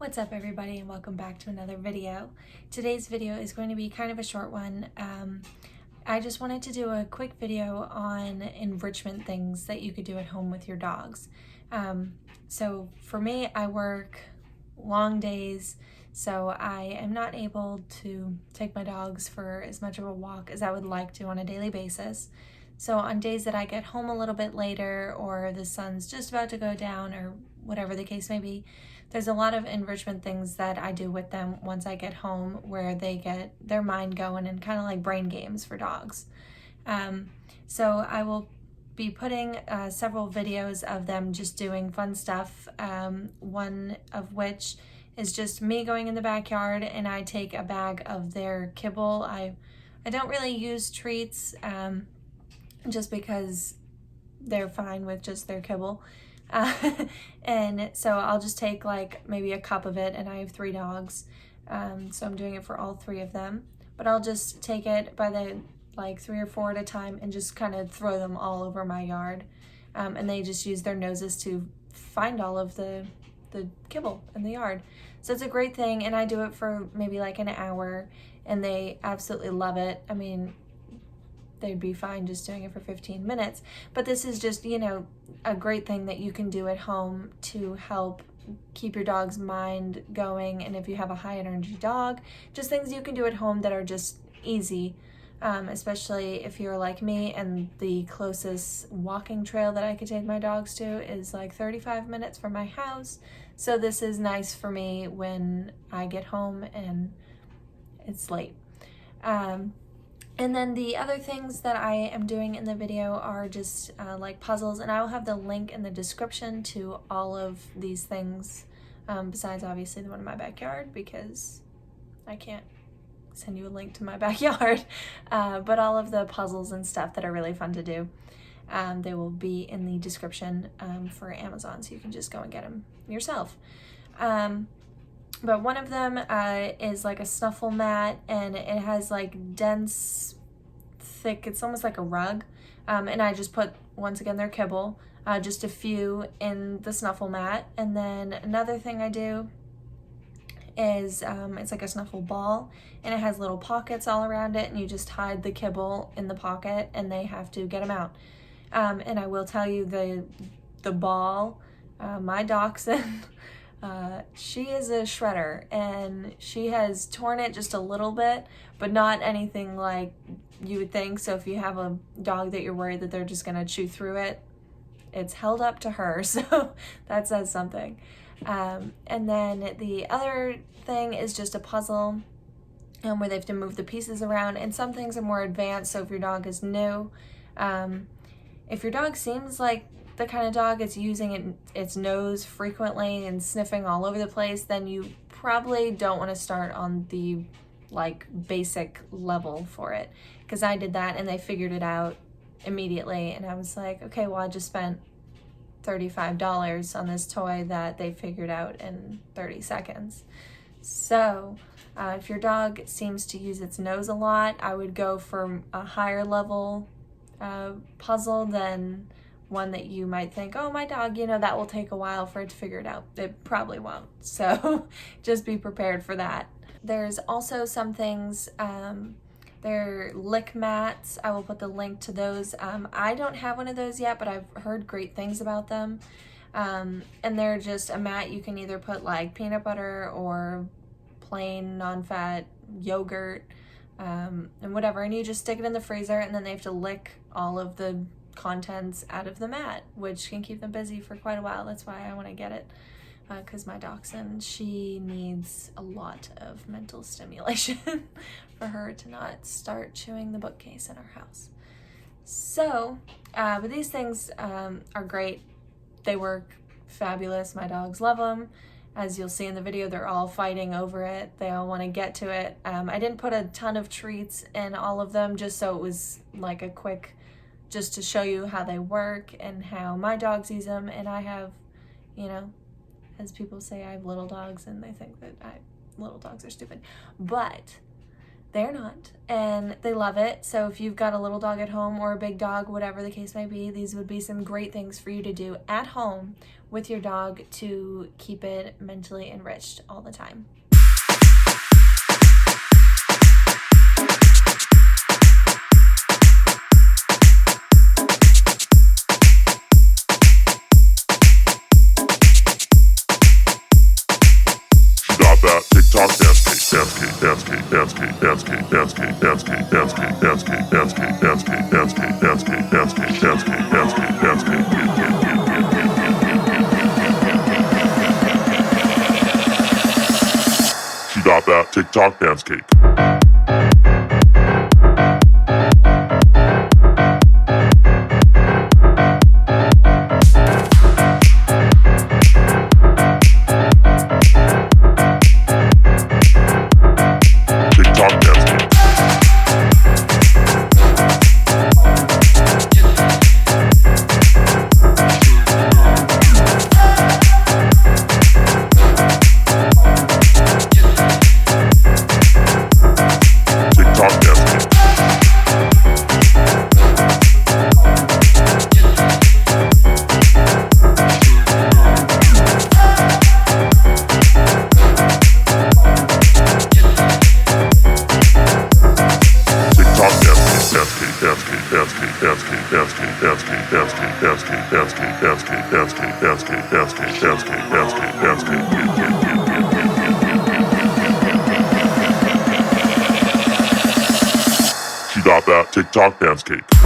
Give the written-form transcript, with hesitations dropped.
What's up everybody, and welcome back to another video. Today's video is going to be kind of a short one. I just wanted to do a quick video on enrichment things that you could do at home with your dogs. So for me, I work long days, so I am not able to take my dogs for as much of a walk as I would like to on a daily basis. So on days that I get home a little bit later, or the sun's just about to go down, or whatever the case may be, there's a lot of enrichment things that I do with them once I get home where they get their mind going, and kind of like brain games for dogs. So I will be putting several videos of them just doing fun stuff, one of which is just me going in the backyard and I take a bag of their kibble. I don't really use treats just because they're fine with just their kibble. And so I'll just take like maybe a cup of it, and I have 3 dogs, so I'm doing it for all 3 of them, but I'll just take it by the like 3 or 4 at a time and just kind of throw them all over my yard, and they just use their noses to find all of the kibble in the yard. So it's a great thing, and I do it for maybe like an hour and they absolutely love it. I mean, they'd be fine just doing it for 15 minutes, but this is just, you know, a great thing that you can do at home to help keep your dog's mind going. And if you have a high energy dog, just things you can do at home that are just easy, especially if you're like me and the closest walking trail that I could take my dogs to is like 35 minutes from my house. So this is nice for me when I get home and it's late. And then the other things that I am doing in the video are just like puzzles, and I will have the link in the description to all of these things, besides obviously the one in my backyard, because I can't send you a link to my backyard, but all of the puzzles and stuff that are really fun to do, they will be in the description for Amazon, so you can just go and get them yourself. But one of them is like a Snuffle Mat, and it has like dense, thick, it's almost like a rug. And I just put, once again, their kibble, just a few in the Snuffle Mat. And then another thing I do is it's like a Snuffle Ball, and it has little pockets all around it, and you just hide the kibble in the pocket and they have to get them out. And I will tell you, the ball, my dachshund, she is a shredder, and she has torn it just a little bit, but not anything like you would think. So if you have a dog that you're worried that they're just gonna chew through it, it's held up to her, so that says something. And then the other thing is just a puzzle where they have to move the pieces around, and some things are more advanced. So if your dog is new, if your dog seems like the kind of dog it's using its nose frequently and sniffing all over the place, then you probably don't want to start on the like basic level for it, because I did that and they figured it out immediately, and I was like, okay, well, I just spent $35 on this toy that they figured out in 30 seconds. So if your dog seems to use its nose a lot, I would go for a higher level puzzle than one that you might think, oh, my dog, you know, that will take a while for it to figure it out. It probably won't. So just be prepared for that. There's also some things, they're lick mats. I will put the link to those. I don't have one of those yet, but I've heard great things about them. And they're just a mat you can either put like peanut butter or plain non-fat yogurt, and whatever, and you just stick it in the freezer, and then they have to lick all of the contents out of the mat, which can keep them busy for quite a while. That's why I want to get it, because my dachshund, she needs a lot of mental stimulation for her to not start chewing the bookcase in our house. So but these things are great. They work fabulous. My dogs love them. As you'll see in the video, they're all fighting over it. They all want to get to it. I didn't put a ton of treats in all of them, just so it was like a quick, just to show you how they work and how my dogs use them. And I have, you know, as people say, I have little dogs, and they think that little dogs are stupid. But They're not, and they love it. So if you've got a little dog at home or a big dog, whatever the case may be, these would be some great things for you to do at home with your dog to keep it mentally enriched all the time. That TikTok dance cake, dance cake, dance cake, dance cake, dance cake, dance cake, dance cake, dance cake, dance cake, dance cake, dance cake, dance cake, dance cake, dance cake, dance cake, dance cake, dance cake. She got that TikTok dance cake. She got that TikTok dance cake.